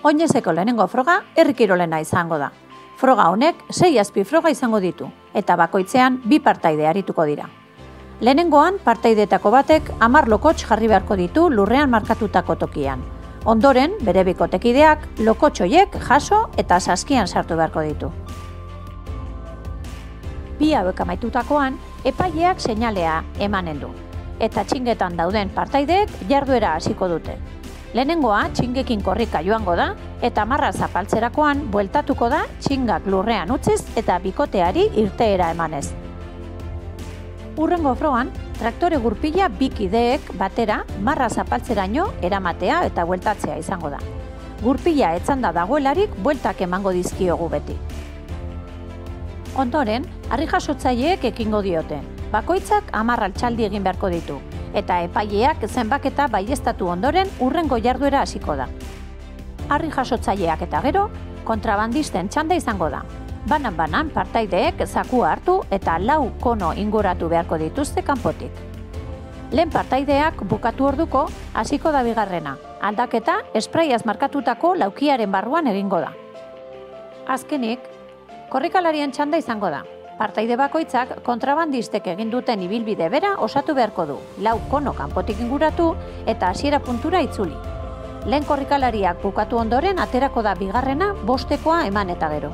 Oinezeko lehenengo froga herri kirolena izango da. Froga honek 6 azpifroga izango ditu, eta bakoitzean 2 partaide arituko dira. Lehenengoan, partaideetako batek 10 lokotx jarri beharko ditu lurrean markatutako tokian. Ondoren, bere bikotekideak lokotx horiek jaso eta saskian sartu beharko ditu. Bi hauek amaitutakoan, epaileak seinalea emanen du, eta txingetan dauden partaideek jarduera hasiko dute. Lehenengoa txingekin korrika joango da, eta marra zapaltzerakoan bueltatuko da txingak lurrean utziz eta bikoteari irteera emanez. Hurrengo frogan, traktore gurpila 2 kideek batera marra zapaltzeraino eramatea eta bueltatzea izango da. Gurpila etzanda dagoelarik bueltak emango dizkiogu beti. Ondoren, harri jasotzaileek ekingo diote. Bakoitzak 10 altxaldi egin beharko ditu, eta epaileak zenbaketa baieztatu ondoren hurrengo jarduera hasiko da. Harri jasotzaileak eta gero, kontrabandisten txanda izango da. Banan-banan partaideek zakua hartu eta 4 kono inguratu beharko dituzte kanpotik. Lehen partaideak bukatu orduko hasiko da bigarrena. Aldaketa espraiaz markatutako laukiaren barruan egingo da. Azkenik, korrikalarien txanda izango da. Partaide bakoitzak kontrabandistek egin duten ibilbide bera osatu beharko du, 4 kono kanpotik inguratu eta hasiera puntura itzuli. Lehen korrikalariak bukatu ondoren aterako da bigarrena 5 eman eta gero.